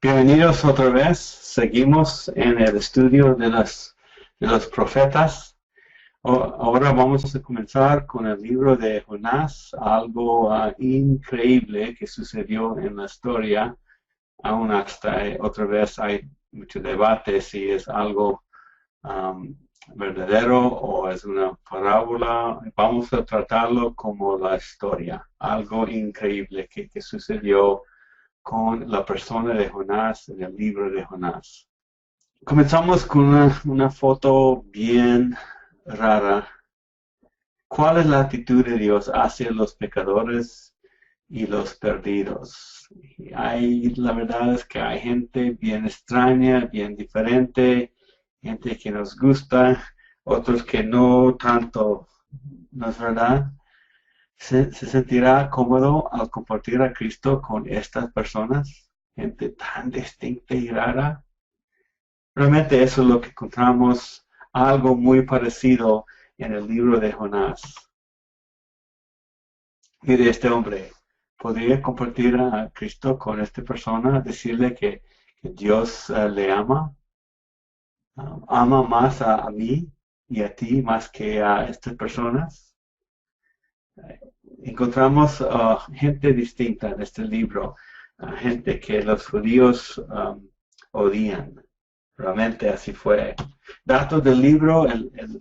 Bienvenidos otra vez. Seguimos en el estudio de los profetas. Ahora vamos a comenzar con el libro de Jonás, algo increíble que sucedió en la historia. Aún hasta otra vez hay mucho debate si es algo verdadero o es una parábola. Vamos a tratarlo como la historia, algo increíble que sucedió con la persona de Jonás en el libro de Jonás. Comenzamos con una foto bien rara. ¿Cuál es la actitud de Dios hacia los pecadores y los perdidos? La verdad es que hay gente bien extraña, bien diferente, gente que nos gusta, otros que no tanto, ¿no es verdad? ¿Se sentirá cómodo al compartir a Cristo con estas personas? Gente tan distinta y rara. Realmente eso es lo que encontramos, algo muy parecido en el libro de Jonás. Mire, este hombre podría compartir a Cristo con esta persona, decirle que Dios le ama, ama más a mí y a ti más que a estas personas. Encontramos gente distinta en este libro, gente que los judíos odian. Realmente así fue. Datos del libro,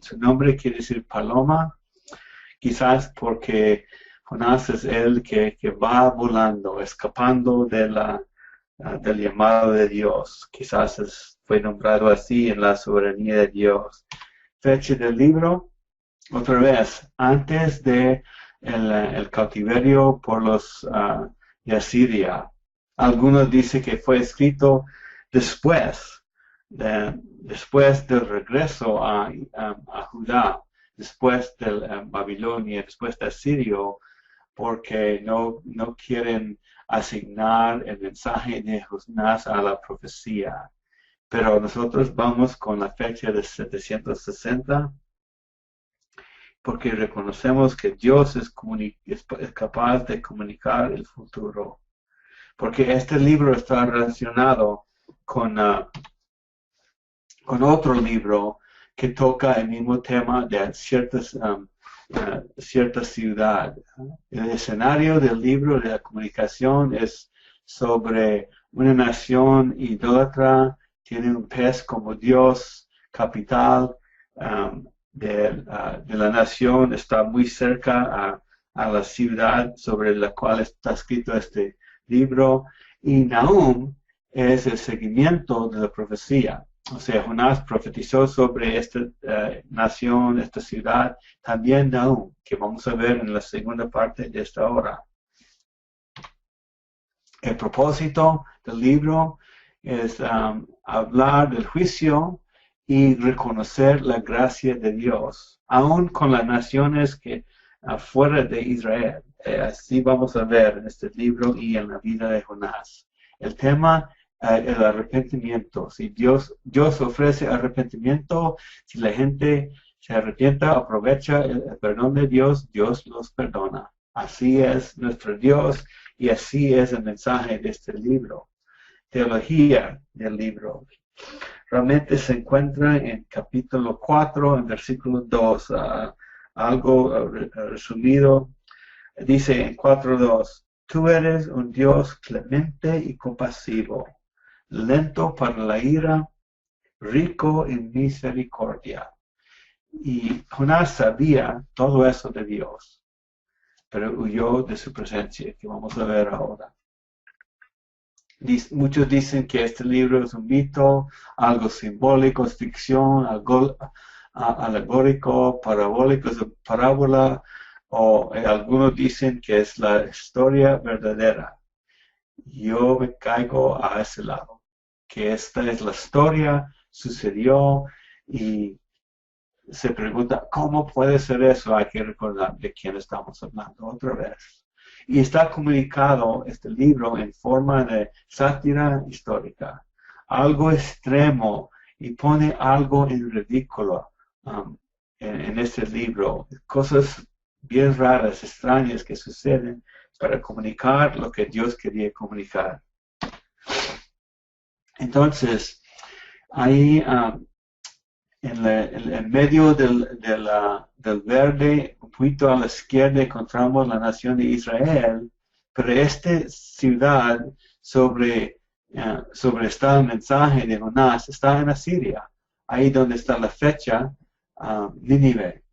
su nombre quiere decir paloma, quizás porque Jonás es el que va volando, escapando del llamado de Dios. Quizás fue nombrado así en la soberanía de Dios. Fecha del libro, otra vez, antes de el cautiverio por los de Asiria. Algunos dicen que fue escrito después del regreso a Judá, después de Babilonia, después de Asirio, porque no quieren asignar el mensaje de Jonás a la profecía. Pero nosotros vamos con la fecha de 760, porque reconocemos que Dios es capaz de comunicar el futuro. Porque este libro está relacionado con otro libro que toca el mismo tema de cierta ciudad. El escenario del libro de la comunicación es sobre una nación idólatra, tiene un pez como Dios, capital de la nación, está muy cerca a la ciudad sobre la cual está escrito este libro, y Nahum es el seguimiento de la profecía. O sea, Jonás profetizó sobre esta nación, esta ciudad, también Nahum, que vamos a ver en la segunda parte de esta hora. El propósito del libro es hablar del juicio y reconocer la gracia de Dios, aún con las naciones que fuera de Israel. Así vamos a ver en este libro y en la vida de Jonás. El tema el arrepentimiento. Si Dios ofrece arrepentimiento, si la gente se arrepienta, aprovecha el perdón de Dios, Dios los perdona. Así es nuestro Dios y así es el mensaje de este libro. Teología del libro. Realmente se encuentra en capítulo 4, en versículo 2, algo resumido. Dice en 4:2, tú eres un Dios clemente y compasivo, lento para la ira, rico en misericordia. Y Jonás sabía todo eso de Dios, pero huyó de su presencia, que vamos a ver ahora. Muchos dicen que este libro es un mito, algo simbólico, es ficción, algo alegórico, parabólico, es una parábola, o algunos dicen que es la historia verdadera. Yo me caigo a ese lado, que esta es la historia, sucedió y se pregunta, ¿cómo puede ser eso? Hay que recordar de quién estamos hablando otra vez. Y está comunicado este libro en forma de sátira histórica, algo extremo, y pone algo en ridículo en este libro, cosas bien raras, extrañas que suceden para comunicar lo que Dios quería comunicar. Entonces, ahí en medio del verde, un poquito a la izquierda, encontramos la nación de Israel, pero esta ciudad sobre está el mensaje de Jonás, está en Asiria, ahí donde está la fecha, Nínive.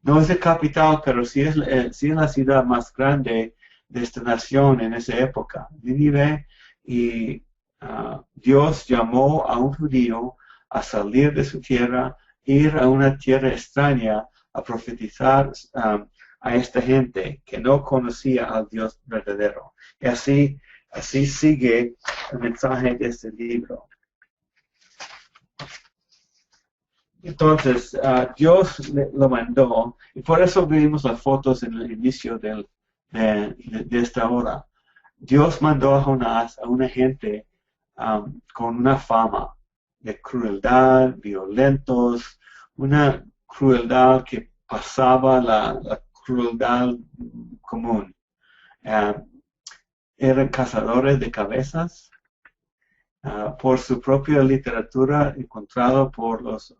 No es la capital, pero sí es la ciudad más grande de esta nación en esa época, Nínive, y Dios llamó a un judío a salir de su tierra, ir a una tierra extraña, a profetizar a esta gente que no conocía al Dios verdadero. Y así sigue el mensaje de este libro. Entonces, Dios lo mandó, y por eso vimos las fotos en el inicio de esta hora. Dios mandó a Jonás, a una gente con una fama de crueldad, violentos, una crueldad que pasaba la crueldad común. Eran cazadores de cabezas. Por su propia literatura encontrada por los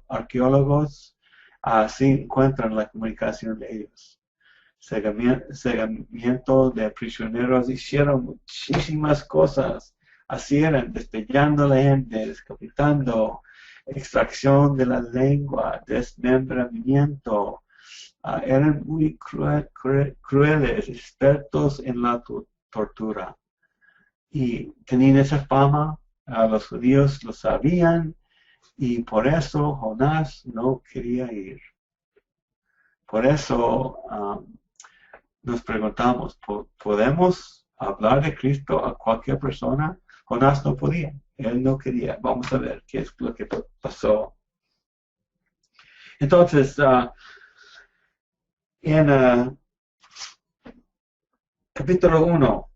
arqueólogos, así encuentran la comunicación de ellos. Segamiento de prisioneros, hicieron muchísimas cosas, así eran, despellando a la gente, decapitando, extracción de la lengua, desmembramiento, eran muy crueles, expertos en la tortura. Y tenían esa fama, los judíos lo sabían, y por eso Jonás no quería ir. Por eso nos preguntamos, ¿podemos hablar de Cristo a cualquier persona? Jonás no podía, él no quería. Vamos a ver qué es lo que pasó. Entonces, en capítulo 1,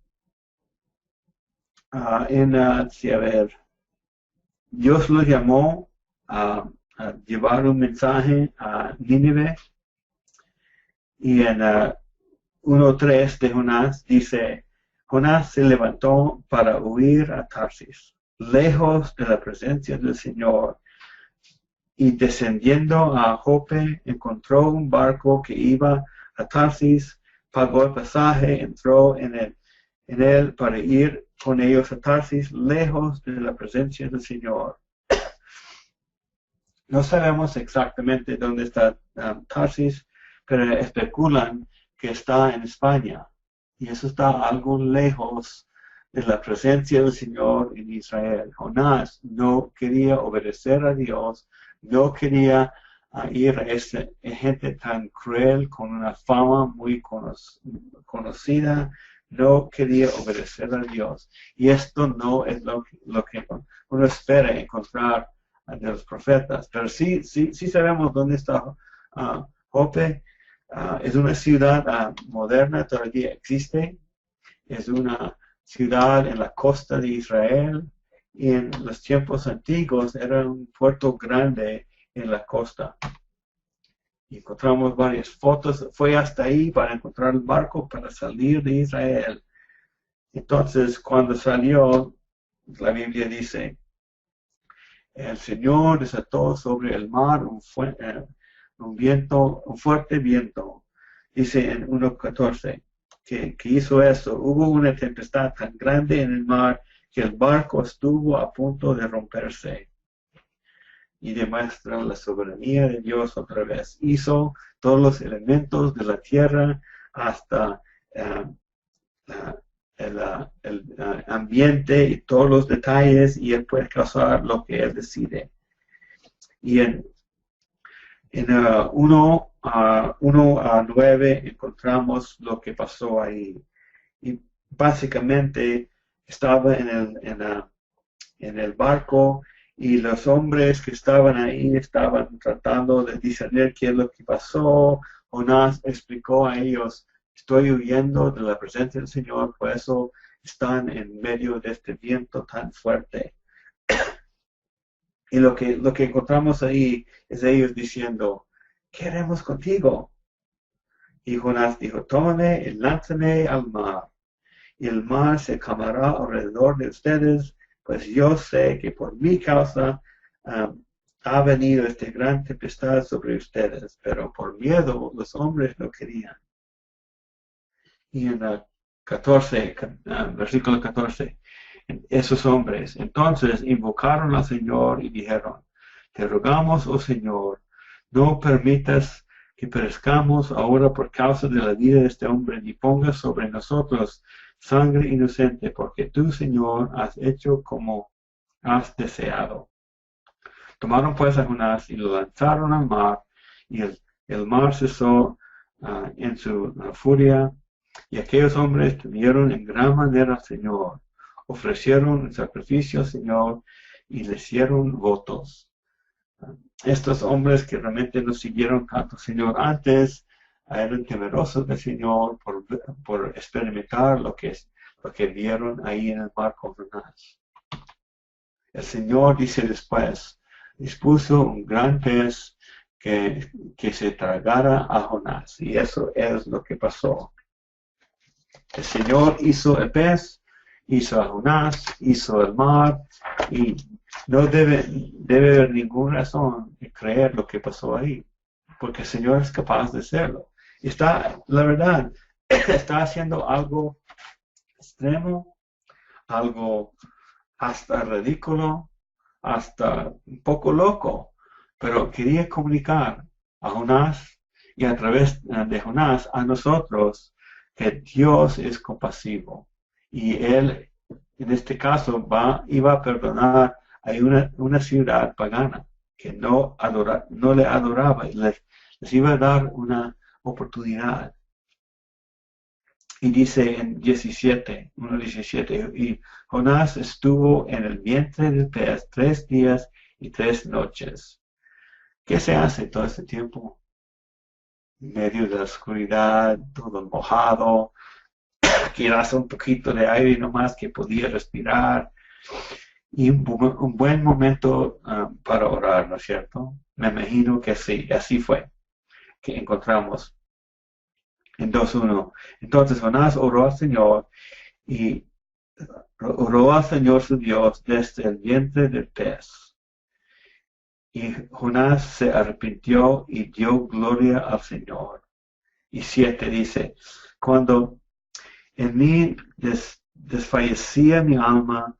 Dios los llamó a llevar un mensaje a Nínive, y en 1:3 de Jonás dice, Jonás se levantó para huir a Tarsis, lejos de la presencia del Señor, y descendiendo a Jope encontró un barco que iba a Tarsis, pagó el pasaje, entró en él para ir con ellos a Tarsis, lejos de la presencia del Señor. No sabemos exactamente dónde está Tarsis, pero especulan que está en España, y eso está algo lejos de la presencia del Señor en Israel. Jonás no quería obedecer a Dios, no quería ir a esa gente tan cruel, con una fama muy conocida, no quería obedecer a Dios. Y esto no es lo que uno espera encontrar de los profetas, pero sí sabemos dónde está Jope. Es una ciudad moderna, todavía existe, es una ciudad en la costa de Israel, y en los tiempos antiguos era un puerto grande en la costa. Y encontramos varias fotos, fue hasta ahí para encontrar el barco para salir de Israel. Entonces, cuando salió, la Biblia dice, el Señor desató sobre el mar un fuerte viento. Dice en 1:14 que hizo eso. Hubo una tempestad tan grande en el mar que el barco estuvo a punto de romperse. Y demuestra la soberanía de Dios otra vez. Hizo todos los elementos de la tierra, hasta el ambiente y todos los detalles, y Él puede causar lo que Él decide. Y en 1 a 9 encontramos lo que pasó ahí. Y básicamente estaba en el barco, y los hombres que estaban ahí estaban tratando de discernir qué es lo que pasó. Jonás explicó a ellos, estoy huyendo de la presencia del Señor, por eso están en medio de este viento tan fuerte. Y lo que encontramos ahí es ellos diciendo, ¿qué haremos contigo? Y Jonás dijo, tómame y lánzame al mar, y el mar se calmará alrededor de ustedes, pues yo sé que por mi causa ha venido esta gran tempestad sobre ustedes, pero por miedo los hombres no querían. Y en el 14, versículo 14, esos hombres entonces invocaron al Señor y dijeron, te rogamos, oh Señor, no permitas que perezcamos ahora por causa de la vida de este hombre, ni pongas sobre nosotros sangre inocente, porque tú, Señor, has hecho como has deseado. Tomaron pues a Jonás y lo lanzaron al mar, y el mar cesó en su furia, y aquellos hombres temieron en gran manera al Señor, ofrecieron el sacrificio al Señor y le hicieron votos. Estos hombres que realmente no siguieron tanto al Señor antes, eran temerosos del Señor por experimentar lo que vieron ahí en el mar con Jonás. El Señor dice después, dispuso un gran pez que se tragara a Jonás, y eso es lo que pasó. El Señor hizo el pez, hizo a Jonás, hizo el mar, y no debe haber ninguna razón de creer lo que pasó ahí, porque el Señor es capaz de hacerlo. La verdad, está haciendo algo extremo, algo hasta ridículo, hasta un poco loco, pero quería comunicar a Jonás y a través de Jonás a nosotros que Dios es compasivo y Él en este caso iba a perdonar a una ciudad pagana que no le adoraba y les iba a dar una oportunidad. Y dice en 1:17, y Jonás estuvo en el vientre del pez 3 días y 3 noches. ¿Qué se hace todo este tiempo? En medio de la oscuridad, todo mojado, quizás un poquito de aire nomás que podía respirar, y un buen momento para orar, ¿no es cierto? Me imagino que sí, así fue, que encontramos en 2:1. Entonces Jonás oró al Señor y oró al Señor su Dios desde el vientre del pez. Y Jonás se arrepintió y dio gloria al Señor. Y 7 dice, cuando en mí desfallecía mi alma,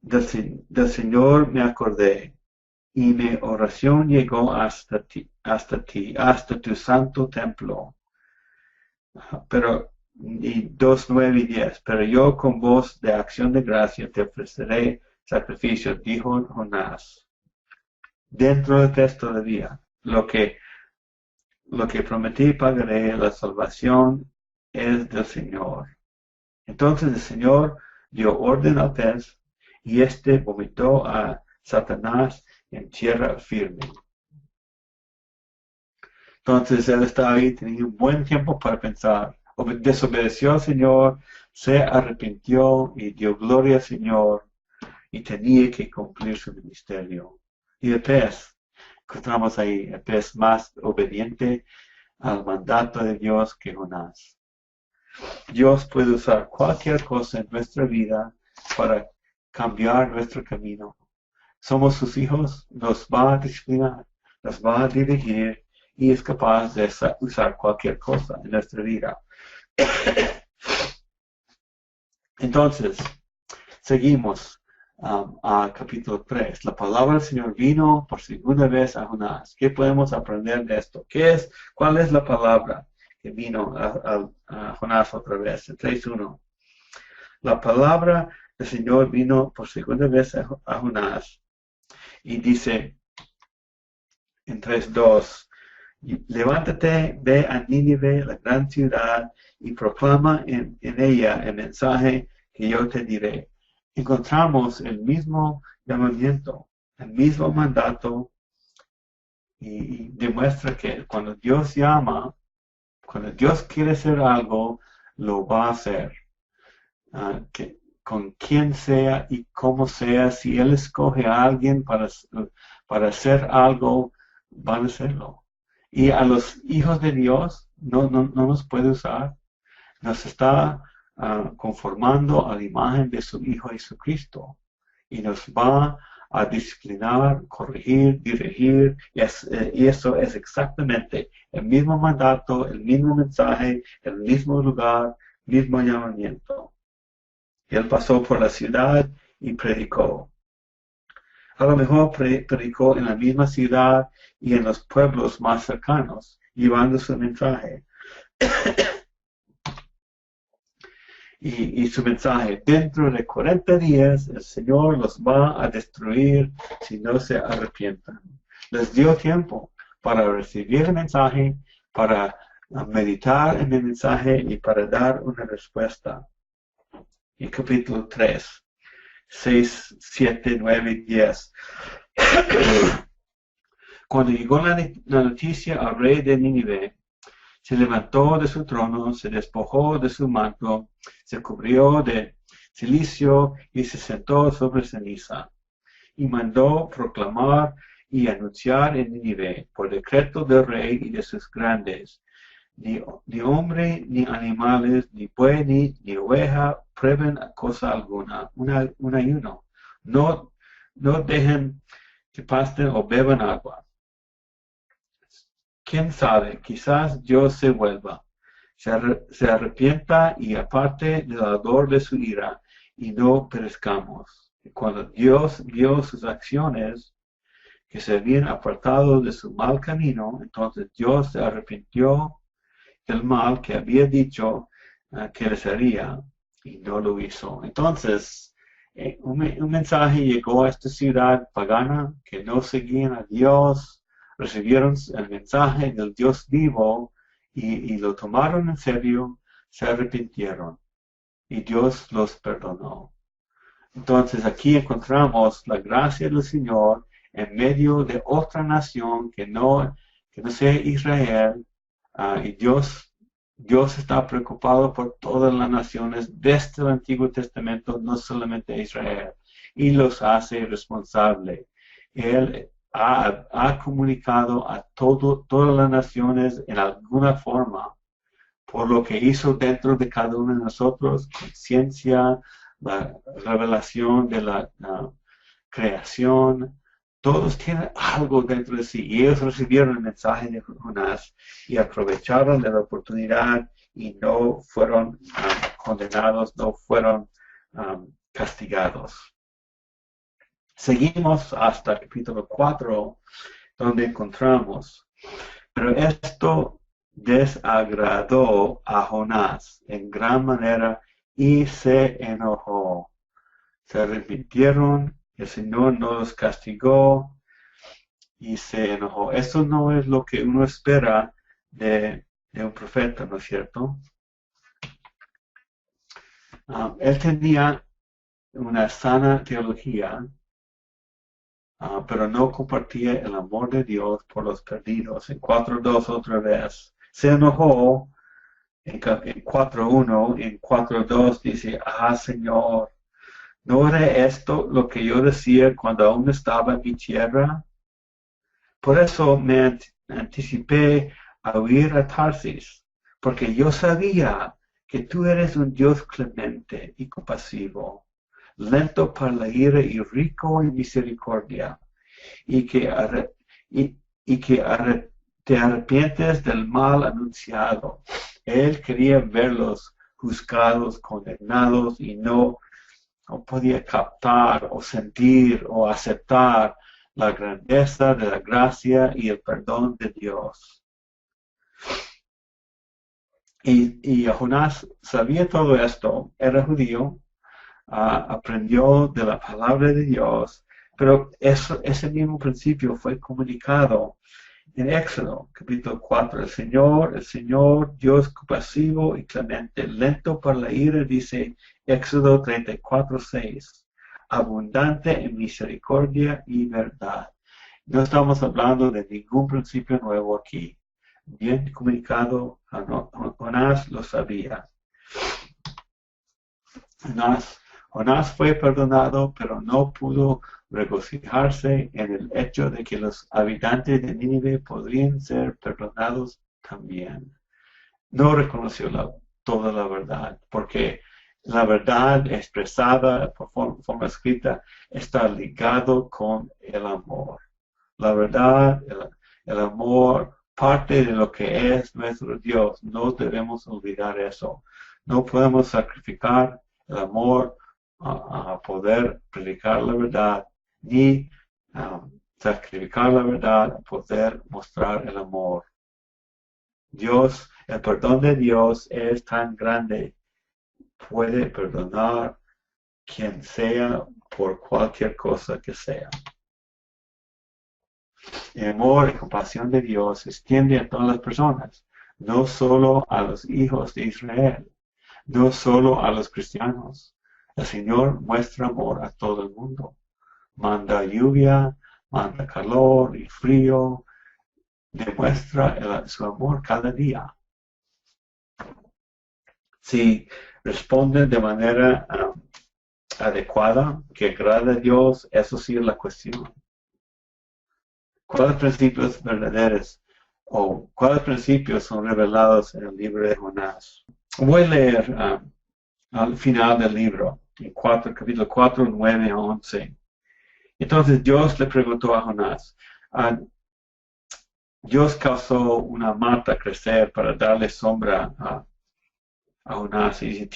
del Señor me acordé, y mi oración llegó hasta hasta tu santo templo. Pero, y 2:9 y 10, pero yo con voz de acción de gracia te ofreceré sacrificio, dijo Jonás. Dentro del texto todavía, lo que prometí pagaré, la salvación es del Señor. Entonces el Señor dio orden al pez, y éste vomitó a Satanás en tierra firme. Entonces él estaba ahí, tenía un buen tiempo para pensar. Desobedeció al Señor, se arrepintió y dio gloria al Señor, y tenía que cumplir su ministerio. Y el pez, encontramos ahí, el pez más obediente al mandato de Dios que Jonás. Dios puede usar cualquier cosa en nuestra vida para cambiar nuestro camino. Somos sus hijos, nos va a disciplinar, nos va a dirigir, y es capaz de usar cualquier cosa en nuestra vida. Entonces, seguimos a capítulo 3. La palabra del Señor vino por segunda vez a Jonás. ¿Qué podemos aprender de esto? ¿Cuál es la palabra que vino a Jonás otra vez? En 3:1. La palabra del Señor vino por segunda vez a Jonás y dice en 3:2, levántate, ve a Nínive, la gran ciudad, y proclama en ella el mensaje que yo te diré. Encontramos el mismo llamamiento, el mismo mandato, y demuestra que cuando Dios llama, cuando Dios quiere hacer algo, lo va a hacer. Con quien sea y cómo sea, si Él escoge a alguien para hacer algo, van a hacerlo. Y a los hijos de Dios no nos puede usar. Nos está conformando a la imagen de su Hijo Jesucristo. y nos va a disciplinar, corregir, dirigir, y eso es exactamente el mismo mandato, el mismo mensaje, el mismo lugar, mismo llamamiento. Y él pasó por la ciudad y predicó. A lo mejor predicó en la misma ciudad y en los pueblos más cercanos, llevando su mensaje. Y su mensaje, dentro de 40 días el Señor los va a destruir si no se arrepientan. Les dio tiempo para recibir el mensaje, para meditar en el mensaje y para dar una respuesta. Y capítulo 3, 6, 7, 9 y 10. Cuando llegó la noticia al rey de Nínive, se levantó de su trono, se despojó de su manto, se cubrió de cilicio y se sentó sobre ceniza. Y mandó proclamar y anunciar en Nínive, por decreto del rey y de sus grandes, ni hombre, ni animales, ni buey, ni oveja, prueben cosa alguna, un ayuno. No dejen que pasten o beban agua. ¿Quién sabe? Quizás Dios se vuelva, se arrepienta y aparte del ardor de su ira, y no perezcamos. Y cuando Dios vio sus acciones, que se habían apartado de su mal camino, entonces Dios se arrepintió del mal que había dicho que les haría, y no lo hizo. Entonces, un mensaje llegó a esta ciudad pagana que no seguían a Dios, recibieron el mensaje del Dios vivo y lo tomaron en serio, se arrepintieron y Dios los perdonó. Entonces aquí encontramos la gracia del Señor en medio de otra nación que no sea Israel, y Dios está preocupado por todas las naciones desde el Antiguo Testamento, no solamente Israel, y los hace responsables. Él ha comunicado a todas las naciones en alguna forma por lo que hizo dentro de cada uno de nosotros, conciencia, la revelación de la creación. Todos tienen algo dentro de sí y ellos recibieron el mensaje de Jonás y aprovecharon de la oportunidad y no fueron condenados, no fueron castigados. Seguimos hasta el capítulo 4, donde encontramos, pero esto desagradó a Jonás en gran manera y se enojó. Se arrepintieron, el Señor no los castigó y se enojó. Eso no es lo que uno espera de un profeta, ¿no es cierto? Él tenía una sana teología, pero no compartía el amor de Dios por los perdidos. En 4.2 otra vez se enojó. En 4.1, en 4.2 dice, Señor, ¿no era esto lo que yo decía cuando aún estaba en mi tierra? Por eso me anticipé a huir a Tarsis, porque yo sabía que tú eres un Dios clemente y compasivo, lento para la ira y rico en misericordia, y que te arrepientes del mal anunciado. Él quería verlos juzgados, condenados, y no podía captar o sentir o aceptar la grandeza de la gracia y el perdón de Dios. Y Jonás sabía todo esto, era judío, aprendió de la palabra de Dios, pero ese mismo principio fue comunicado en Éxodo, capítulo 4. El Señor, Dios compasivo y clemente, lento para la ira, dice Éxodo 34:6, abundante en misericordia y verdad. No estamos hablando de ningún principio nuevo aquí. Bien comunicado, Jonás lo sabía. Jonás fue perdonado, pero no pudo regocijarse en el hecho de que los habitantes de Nínive podrían ser perdonados también. No reconoció toda la verdad, porque La verdad expresada por forma escrita está ligado con el amor. La verdad, el amor, parte de lo que es nuestro Dios. No debemos olvidar eso. No podemos sacrificar el amor a poder predicar la verdad, ni sacrificar la verdad a poder mostrar el amor. Dios, el perdón de Dios es tan grande, puede perdonar quien sea por cualquier cosa que sea. El amor y compasión de Dios se extiende a todas las personas, no solo a los hijos de Israel, no solo a los cristianos. El Señor muestra amor a todo el mundo. Manda lluvia, manda calor y frío, demuestra su amor cada día. Si responden de manera adecuada, que agrada a Dios, eso sí es la cuestión. ¿Cuáles principios verdaderos o cuáles principios son revelados en el libro de Jonás? Voy a leer al final del libro, en capítulo 4, 9 a 11. Entonces Dios le preguntó a Jonás, Dios causó una mata crecer para darle sombra a Jonás. Y dice,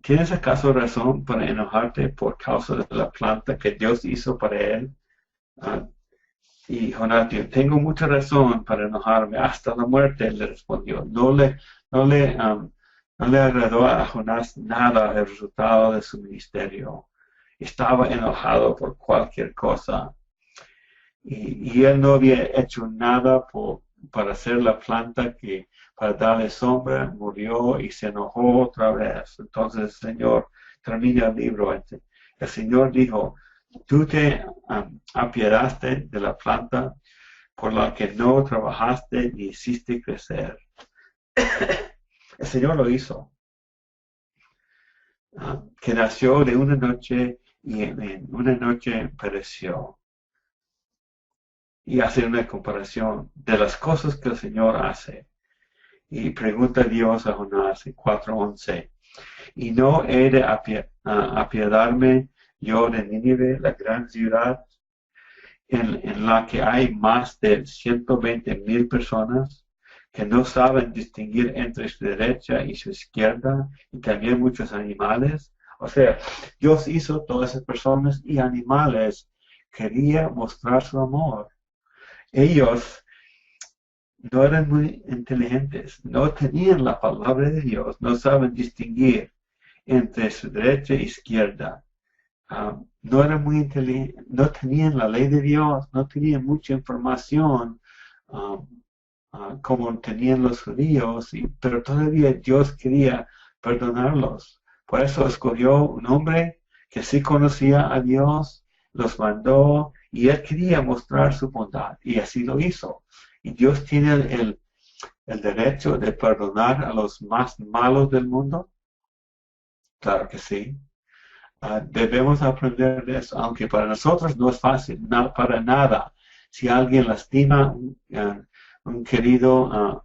¿tienes acaso razón para enojarte por causa de la planta que Dios hizo para él? Y Jonás dijo, tengo mucha razón para enojarme hasta la muerte, le respondió. No le agradó a Jonás nada el resultado de su ministerio. Estaba enojado por cualquier cosa. Y él no había hecho nada para hacer la planta que para darle sombra, murió y se enojó otra vez. Entonces el Señor termina el libro. El Señor dijo, tú te apiadaste de la planta por la que no trabajaste ni hiciste crecer. El Señor lo hizo. Que nació de una noche y en una noche pereció. Y hace una comparación de las cosas que el Señor hace. Y pregunta a Dios a Jonás en 4:11. ¿Y no he de apiadarme yo de Nínive, la gran ciudad, en la que hay más de 120,000 personas que no saben distinguir entre su derecha y su izquierda, y también muchos animales? O sea, Dios hizo todas esas personas y animales. Quería mostrar su amor. Ellos no eran muy inteligentes, no tenían la palabra de Dios, no saben distinguir entre su derecha e izquierda. No eran muy inteligentes, no tenían la ley de Dios, no tenían mucha información como tenían los judíos, pero todavía Dios quería perdonarlos. Por eso escogió un hombre que sí conocía a Dios, los mandó y él quería mostrar su bondad y así lo hizo. Y Dios tiene el derecho de perdonar a los más malos del mundo. Claro que sí. Debemos aprender de eso, aunque para nosotros no es fácil, para nada. Si alguien lastima un querido,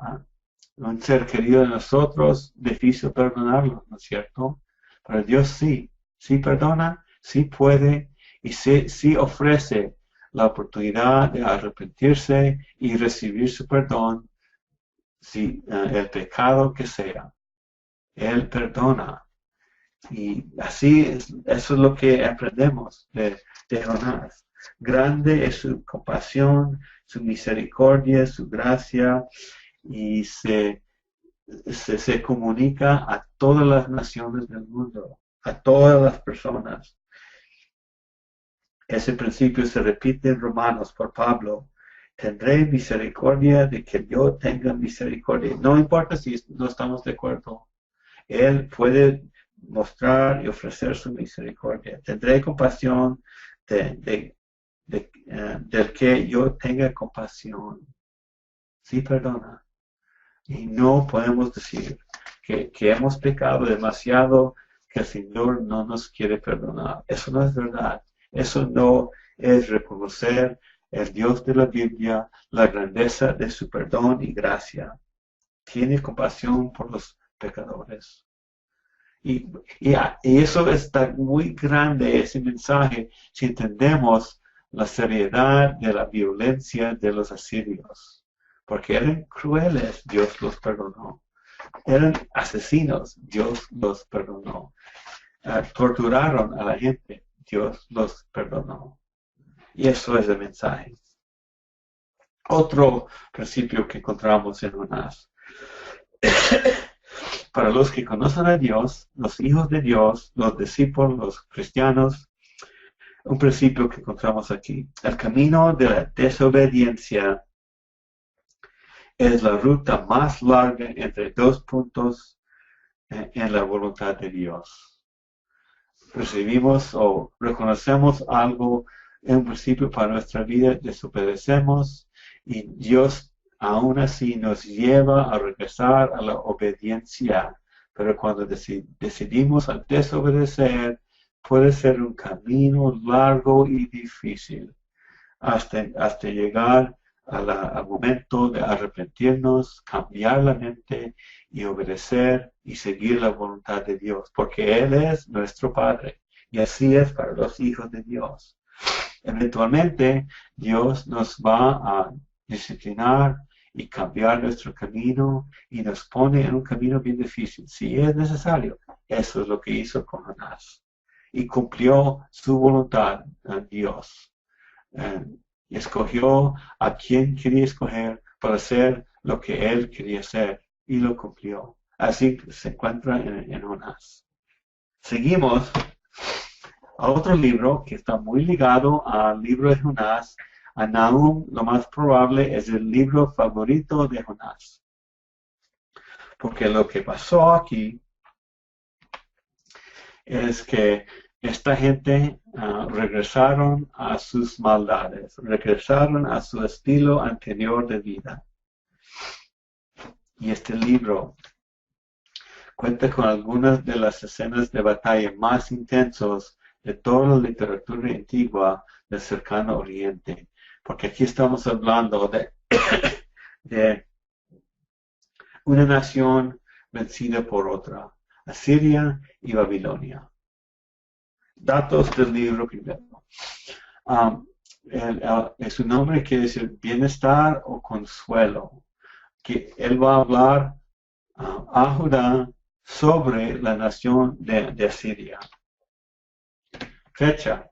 un ser querido de nosotros, difícil perdonarlo, ¿no es cierto? Pero Dios sí perdona, sí puede y sí ofrece la oportunidad de arrepentirse y recibir su perdón, si el pecado que sea. Él perdona. Y así eso es lo que aprendemos de Jonás. Grande es su compasión, su misericordia, su gracia, y se comunica a todas las naciones del mundo, a todas las personas. Ese principio se repite en Romanos por Pablo. Tendré misericordia de que yo tenga misericordia. No importa si no estamos de acuerdo. Él puede mostrar y ofrecer su misericordia. Tendré compasión del que yo tenga compasión. Sí perdona. Y no podemos decir que hemos pecado demasiado, que el Señor no nos quiere perdonar. Eso no es verdad. Eso no es reconocer el Dios de la Biblia, la grandeza de su perdón y gracia. Tiene compasión por los pecadores. Y, y eso está muy grande, ese mensaje, si entendemos la seriedad de la violencia de los asirios. Porque eran crueles, Dios los perdonó. Eran asesinos, Dios los perdonó. Torturaron a la gente, Dios los perdonó. Y eso es el mensaje. Otro principio que encontramos en Jonás. Para los que conocen a Dios, los hijos de Dios, los discípulos, los cristianos, un principio que encontramos aquí. El camino de la desobediencia es la ruta más larga entre dos puntos en la voluntad de Dios. Recibimos o reconocemos algo en un principio para nuestra vida, desobedecemos y Dios aún así nos lleva a regresar a la obediencia. Pero cuando decidimos a desobedecer, puede ser un camino largo y difícil hasta llegar al momento de arrepentirnos, cambiar la mente y obedecer y seguir la voluntad de Dios, porque Él es nuestro Padre y así es para los hijos de Dios. Eventualmente Dios nos va a disciplinar y cambiar nuestro camino y nos pone en un camino bien difícil. Si es necesario, eso es lo que hizo con Jonás. Y cumplió su voluntad a Dios. Y escogió a quien quería escoger para hacer lo que él quería hacer y lo cumplió. Así se encuentra en Jonás. Seguimos a otro libro que está muy ligado al libro de Jonás. A Nahum, lo más probable es el libro favorito de Jonás. Porque lo que pasó aquí es que esta gente regresaron a sus maldades, regresaron a su estilo anterior de vida. Y este libro cuenta con algunas de las escenas de batalla más intensos de toda la literatura antigua del cercano oriente. Porque aquí estamos hablando de una nación vencida por otra, Asiria y Babilonia. Datos del libro primero. Su nombre quiere decir bienestar o consuelo. Que él va a hablar a Judá sobre la nación de Asiria. Fecha.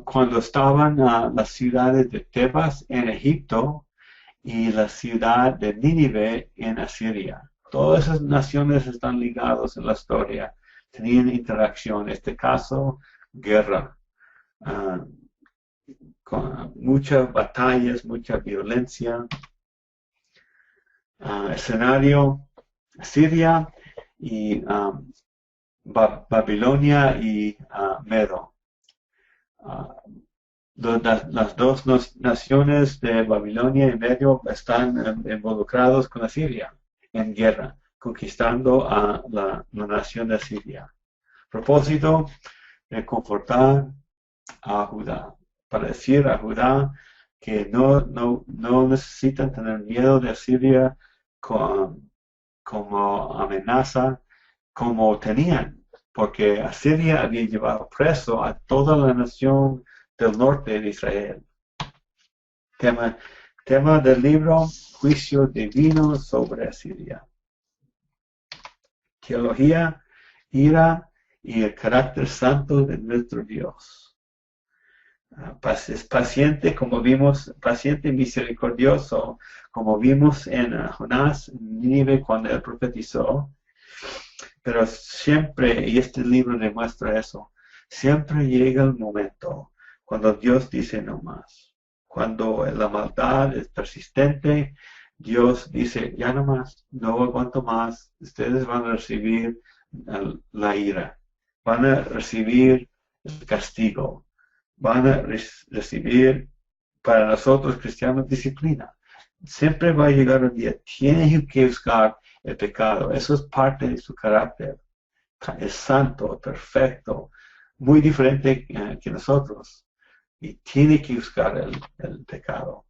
Cuando estaban las ciudades de Tebas en Egipto y la ciudad de Nínive en Asiria. Todas esas naciones están ligadas en la historia. Tenían interacción. En este caso, guerra. Con muchas batallas, mucha violencia. Escenario, Siria y Babilonia y Medo. Las dos naciones de Babilonia y Medio están involucrados con Asiria en guerra, conquistando a la nación de Asiria. Propósito, reconfortar a Judá, para decir a Judá que no necesitan tener miedo de Asiria como amenaza, como tenían, porque Asiria había llevado preso a toda la nación del norte de Israel. Tema del libro, juicio divino sobre Asiria. Teología, ira y el carácter santo de nuestro Dios. Es paciente, como vimos, paciente y misericordioso, como vimos en Jonás, Nínive, cuando él profetizó. Pero siempre, y este libro demuestra eso, siempre llega el momento cuando Dios dice no más. Cuando la maldad es persistente, Dios dice, ya no más, no aguanto más, ustedes van a recibir la ira, van a recibir el castigo, van a recibir para nosotros cristianos disciplina. Siempre va a llegar un día, tienen que buscar el pecado, eso es parte de su carácter. Es santo, perfecto, muy diferente que nosotros. Y tiene que buscar el pecado.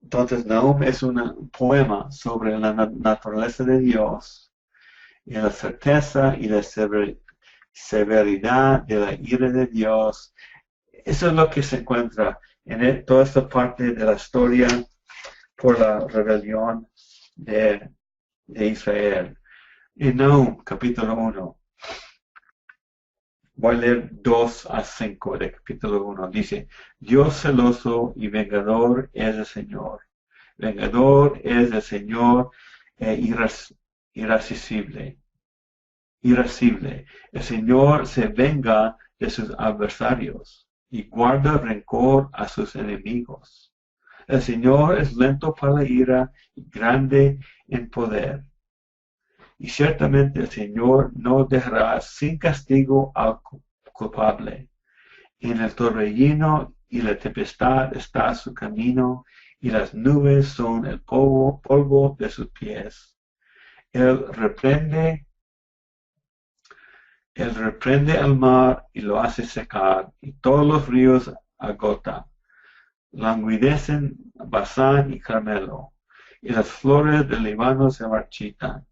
Entonces, Nahum es un poema sobre la naturaleza de Dios y la certeza y la severidad de la ira de Dios. Eso es lo que se encuentra en toda esta parte de la historia por la rebelión de Israel. En Nahum, capítulo 1, voy a leer 2 a 5 de capítulo 1. Dice, Dios celoso y vengador es el Señor. Vengador es el Señor irascible. El Señor se venga de sus adversarios y guarda rencor a sus enemigos. El Señor es lento para la ira y grande en poder. Y ciertamente el Señor no dejará sin castigo al culpable. En el torbellino y la tempestad está su camino, y las nubes son el polvo de sus pies. Él reprende al mar y lo hace secar, y todos los ríos agota. Languidecen Basán y Carmelo, y las flores del Líbano se marchitan.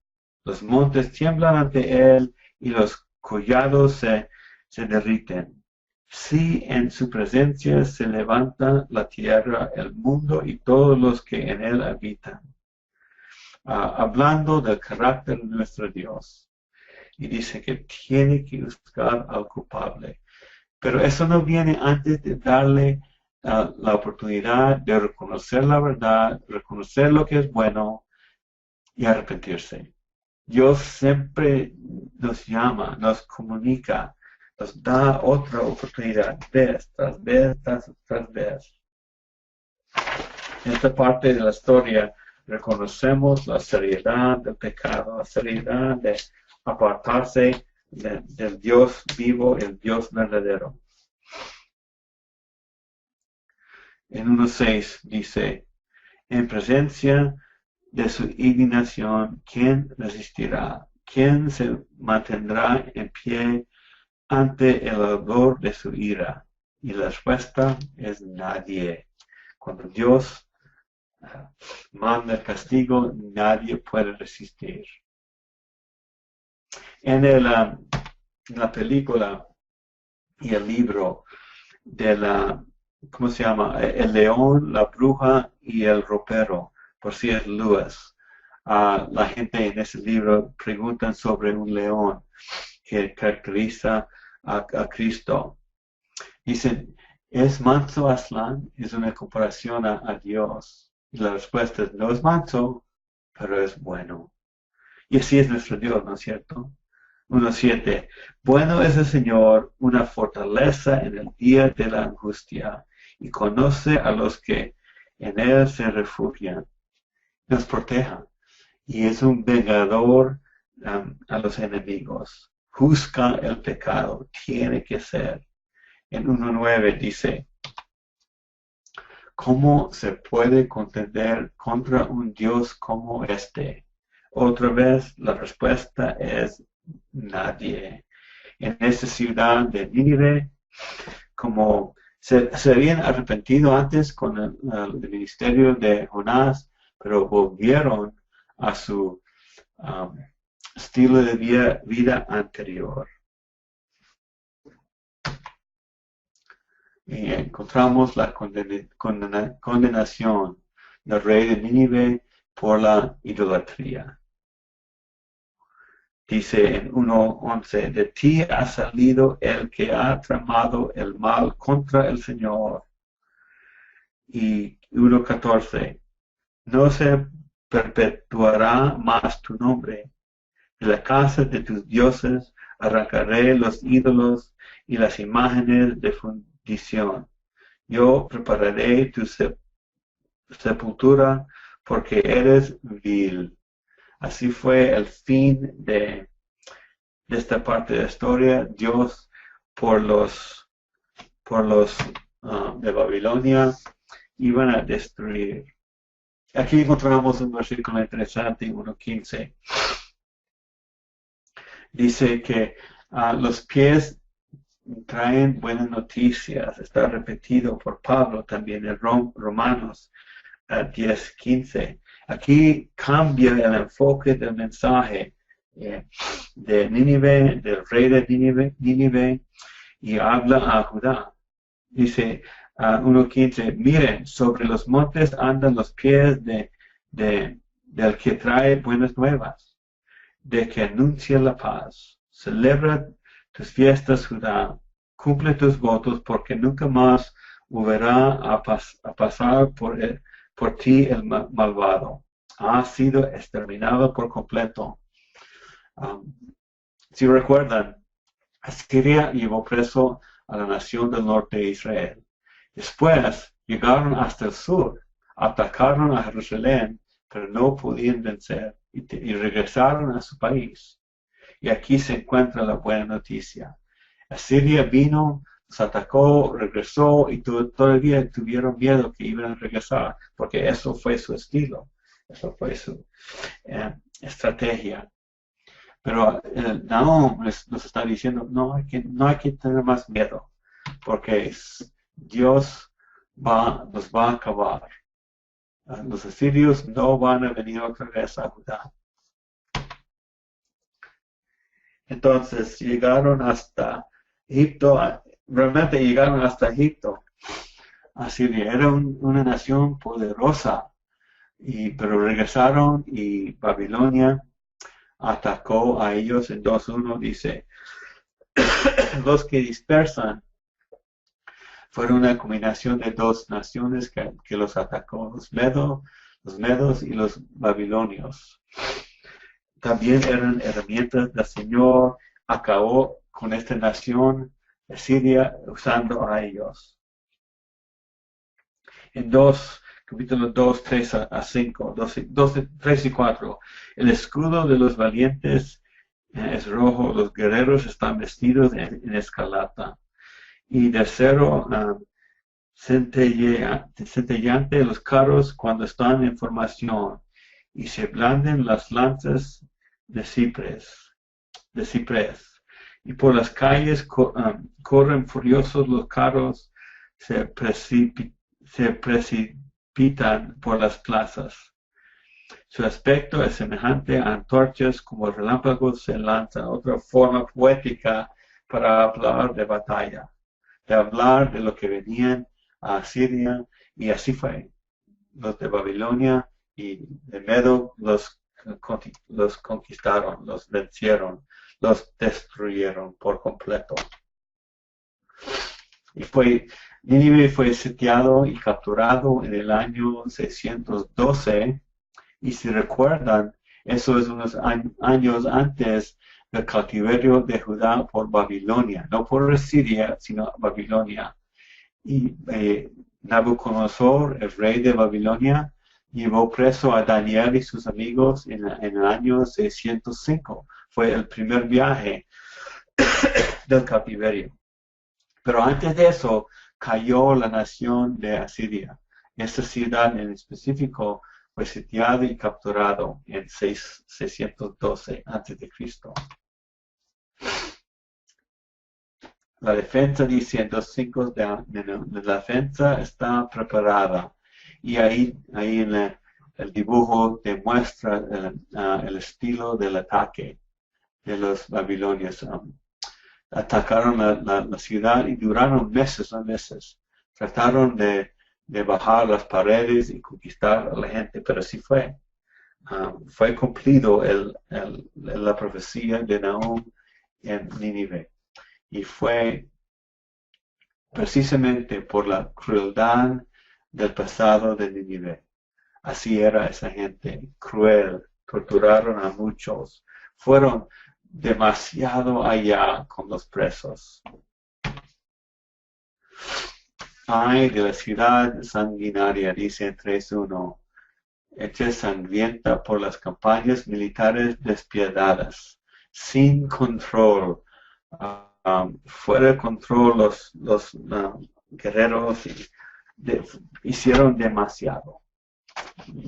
Los montes tiemblan ante él, y los collados se derriten. Sí, en su presencia se levanta la tierra, el mundo y todos los que en él habitan. Hablando del carácter de nuestro Dios. Y dice que tiene que buscar al culpable. Pero eso no viene antes de darle la oportunidad de reconocer la verdad, reconocer lo que es bueno y arrepentirse. Dios siempre nos llama, nos comunica, nos da otra oportunidad, vez tras vez tras vez. En esta parte de la historia reconocemos la seriedad del pecado, la seriedad de apartarse del Dios vivo, el Dios verdadero. En 1.6 dice, en presencia de su indignación, ¿quién resistirá? ¿Quién se mantendrá en pie ante el ardor de su ira? Y la respuesta es nadie. Cuando Dios manda el castigo, nadie puede resistir. En la película y el libro de ¿cómo se llama? El león, la bruja y el ropero, por C.S. Lewis. La gente en ese libro preguntan sobre un león que caracteriza a Cristo. Dicen, ¿es manso Aslan? Es una comparación a Dios. Y la respuesta es, no es manso, pero es bueno. Y así es nuestro Dios, ¿no es cierto? 1.7. Bueno es el Señor, una fortaleza en el día de la angustia, y conoce a los que en Él se refugian. Nos proteja, y es un vengador a los enemigos. Juzga el pecado, tiene que ser. En 1.9 dice, ¿cómo se puede contender contra un Dios como este? Otra vez, la respuesta es nadie. En esta ciudad de Nínive, como se habían arrepentido antes con el ministerio de Jonás, pero volvieron a su estilo de vida anterior. Y encontramos la condenación del rey de Nínive por la idolatría. Dice en 1.11, de ti ha salido el que ha tramado el mal contra el Señor. Y 1.14, no se perpetuará más tu nombre. De la casa de tus dioses arrancaré los ídolos y las imágenes de fundición. Yo prepararé tu sepultura porque eres vil. Así fue el fin de esta parte de la historia. Dios por los de Babilonia iban a destruir. Aquí encontramos un versículo interesante, 1.15. Dice que los pies traen buenas noticias. Está repetido por Pablo también en Romanos. 10:15. Aquí cambia el enfoque del mensaje de Nínive, del rey de Nínive, y habla a Judá. Dice 1:15, miren, sobre los montes andan los pies del que trae buenas nuevas, de que anuncia la paz. Celebra tus fiestas, Judá, cumple tus votos, porque nunca más volverá a pasar por ti el malvado. Ha sido exterminado por completo. Si recuerdan, Asiria llevó preso a la nación del norte de Israel. Después llegaron hasta el sur, atacaron a Jerusalén, pero no podían vencer y regresaron a su país. Y aquí se encuentra la buena noticia. Asiria vino, los atacó, regresó y todavía tuvieron miedo que iban a regresar, porque eso fue su estilo, eso fue su estrategia. Pero Nahum nos está diciendo, no hay que tener más miedo, porque Dios nos va a acabar. Los asirios no van a venir otra vez a Judá. Entonces llegaron hasta Egipto, realmente llegaron hasta Egipto. Asiria era una nación poderosa, pero regresaron y Babilonia atacó a ellos en 2:1, dice, los que dispersan fueron una combinación de dos naciones que los atacó, los medos y los babilonios. También eran herramientas del Señor, acabó con esta nación de Siria usando a ellos. En capítulo 2, 3 a 5, 3 y 4, el escudo de los valientes es rojo, los guerreros están vestidos en escarlata. Y de acero centellante los carros cuando están en formación, y se blanden las lanzas de ciprés. Y por las calles corren furiosos los carros, se precipitan por las plazas. Su aspecto es semejante a antorchas, como relámpagos se lanzan. Otra forma poética para hablar de batalla, de hablar de lo que venían a Asiria, y así fue. Los de Babilonia y de Medo los conquistaron, los vencieron, los destruyeron por completo. Y Nínive fue sitiado y capturado en el año 612, y si recuerdan, eso es unos años antes del cautiverio de Judá por Babilonia, no por Siria, sino Babilonia. Y Nabucodonosor, el rey de Babilonia, llevó preso a Daniel y sus amigos en el año 605. Fue el primer viaje del cautiverio. Pero antes de eso, cayó la nación de Asiria. Esta ciudad en específico fue sitiada y capturado en 612 a.C. La defensa, dice en 2:5, la defensa está preparada. Y ahí en el dibujo demuestra el estilo del ataque de los babilonios. Atacaron la ciudad y duraron meses. Trataron de bajar las paredes y conquistar a la gente, pero sí fue. Fue cumplido la profecía de Nahum en Nínive. Y fue precisamente por la crueldad del pasado de Nínive. Así era esa gente, cruel, torturaron a muchos, fueron demasiado allá con los presos. Ay de la ciudad sanguinaria, dice en 3:1, hecha sangrienta por las campañas militares despiadadas, sin control. Fuera de control, los guerreros hicieron demasiado.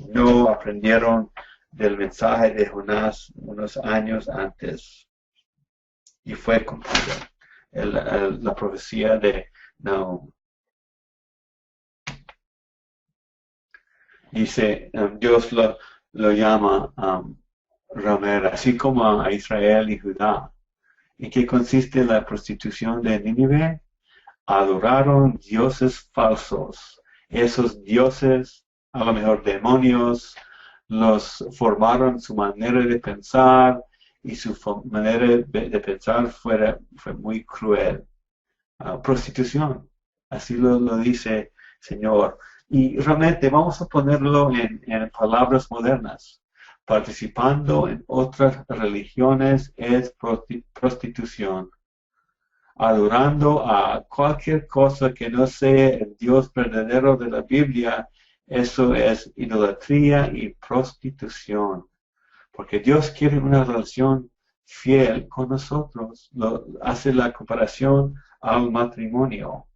No aprendieron del mensaje de Jonás unos años antes, y fue cumplida la profecía de Nahum. Dice, Dios lo llama ramera, así como a Israel y Judá. ¿En qué consiste la prostitución de Nínive? Adoraron dioses falsos. Esos dioses, a lo mejor demonios, los formaron su manera de pensar y su manera de pensar fue muy cruel. Prostitución, así lo dice Señor. Y realmente vamos a ponerlo en palabras modernas. Participando en otras religiones es prostitución. Adorando a cualquier cosa que no sea el Dios verdadero de la Biblia, eso es idolatría y prostitución. Porque Dios quiere una relación fiel con nosotros. Hace la comparación al matrimonio.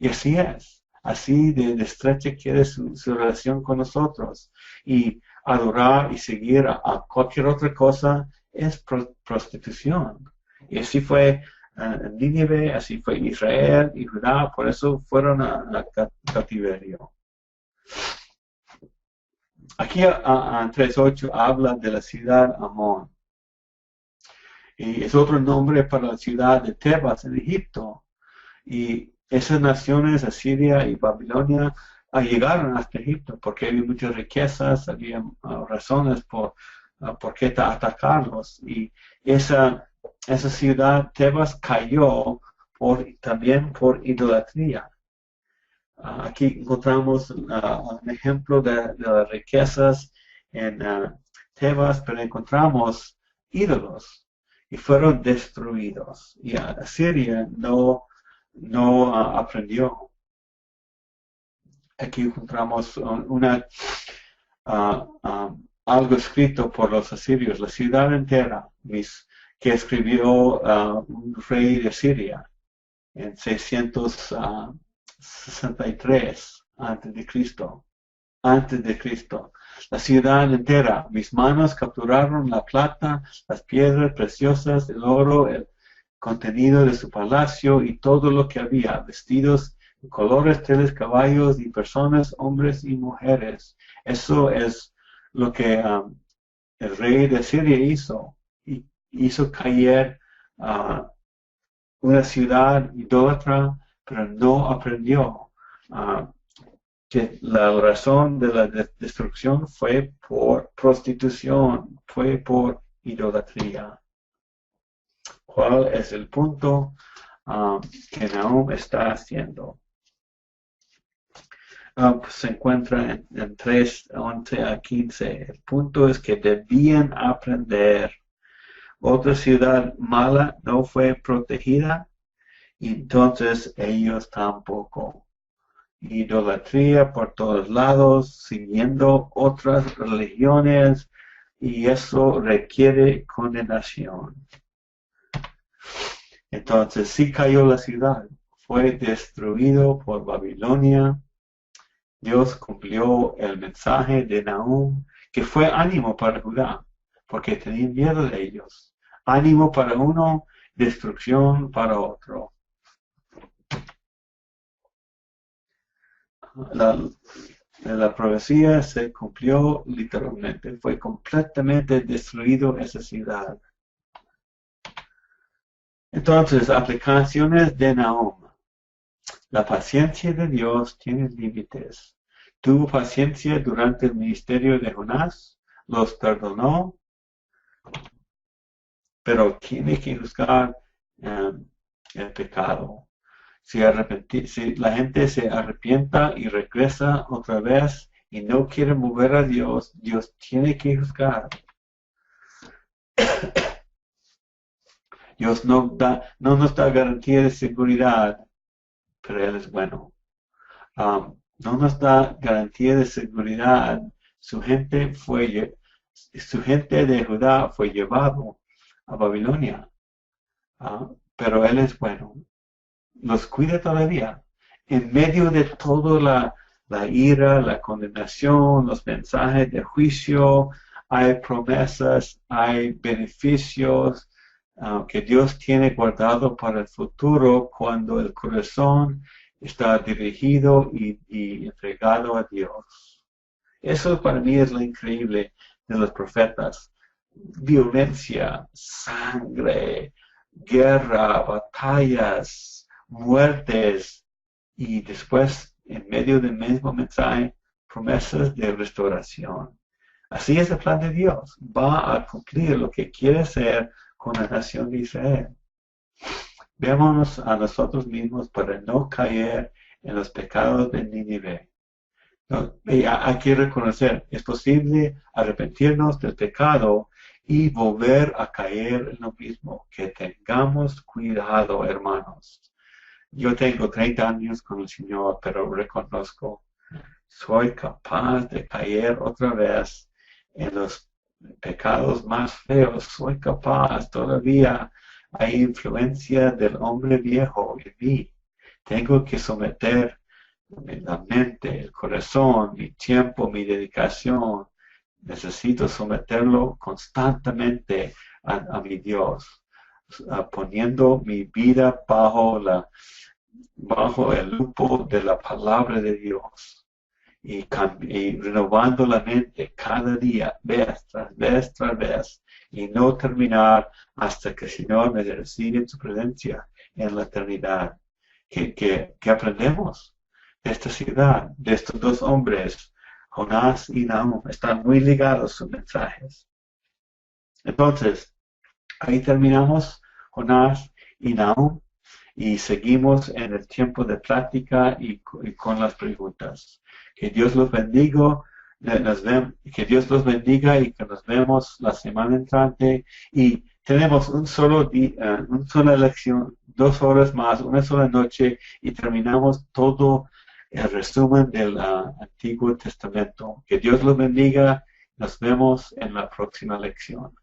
Y así es. Así de estrecha quiere su relación con nosotros. Y adorar y seguir a cualquier otra cosa es prostitución. Y así fue Nínive, así fue Israel y Judá, por eso fueron a cautiverio. Aquí en 3.8 habla de la ciudad Amón. Y es otro nombre para la ciudad de Tebas en Egipto. Y esas naciones, Asiria y Babilonia, llegaron hasta Egipto porque había muchas riquezas, había razones por qué atacarlos. Y esa ciudad, Tebas, cayó también por idolatría. Aquí encontramos un ejemplo de las riquezas en Tebas, pero encontramos ídolos y fueron destruidos. Y Asiria no aprendió. Aquí encontramos algo escrito por los asirios, la ciudad entera, que escribió un rey de Siria en 663 antes de Cristo. La ciudad entera, mis manos capturaron la plata, las piedras preciosas, el oro, el contenido de su palacio y todo lo que había, vestidos en colores, teles, caballos y personas, hombres y mujeres. Eso es lo que el rey de Siria hizo. Y hizo caer una ciudad idólatra, pero no aprendió que la razón de la destrucción fue por prostitución, fue por idolatría. ¿Cuál es el punto que Nahum está haciendo? Pues se encuentra en 3:11 a 15. El punto es que debían aprender. Otra ciudad mala no fue protegida, y entonces ellos tampoco. Idolatría por todos lados, siguiendo otras religiones, y eso requiere condenación. Entonces sí cayó la ciudad, fue destruido por Babilonia. Dios cumplió el mensaje de Nahum, que fue ánimo para Judá, porque tenían miedo de ellos. Ánimo para uno, destrucción para otro. La profecía se cumplió literalmente, fue completamente destruido esa ciudad. Entonces, aplicaciones de Nahum. La paciencia de Dios tiene límites. Tuvo paciencia durante el ministerio de Jonás, los perdonó, pero tiene que juzgar el pecado. Si la gente se arrepienta y regresa otra vez y no quiere mover a Dios, Dios tiene que juzgar. Dios no nos da garantía de seguridad, pero Él es bueno. No nos da garantía de seguridad. Su gente de Judá fue llevado a Babilonia, pero Él es bueno. Los cuida todavía. En medio de toda la ira, la condenación, los mensajes de juicio, hay promesas, hay beneficios que Dios tiene guardado para el futuro cuando el corazón está dirigido y entregado a Dios. Eso para mí es lo increíble de los profetas. Violencia, sangre, guerra, batallas, muertes y después, en medio del mismo mensaje, promesas de restauración. Así es el plan de Dios. Va a cumplir lo que quiere hacer con la nación de Israel. Veámonos a nosotros mismos para no caer en los pecados de Nínive. ¿No? Y hay que reconocer, es posible arrepentirnos del pecado y volver a caer en lo mismo. Que tengamos cuidado, hermanos. Yo tengo 30 años con el Señor, pero reconozco, soy capaz de caer otra vez en los pecados más feos. Soy capaz todavía. Hay influencia del hombre viejo en mí. Tengo que someter la mente, el corazón, mi tiempo, mi dedicación. Necesito someterlo constantemente a mi Dios, poniendo mi vida bajo el lupo de la palabra de Dios y renovando la mente cada día, vez tras vez, y no terminar hasta que el Señor me reciba en su presencia en la eternidad. Que aprendemos de esta ciudad, de estos dos hombres, Jonás y Nahum, están muy ligados sus mensajes. Entonces, ahí terminamos Jonás y Nahum y seguimos en el tiempo de plática y con las preguntas. Que Dios los bendiga, que Dios los bendiga y que nos vemos la semana entrante. Y tenemos una sola lección, 2 horas más, una sola noche y terminamos todo el resumen del Antiguo Testamento. Que Dios los bendiga. Nos vemos en la próxima lección.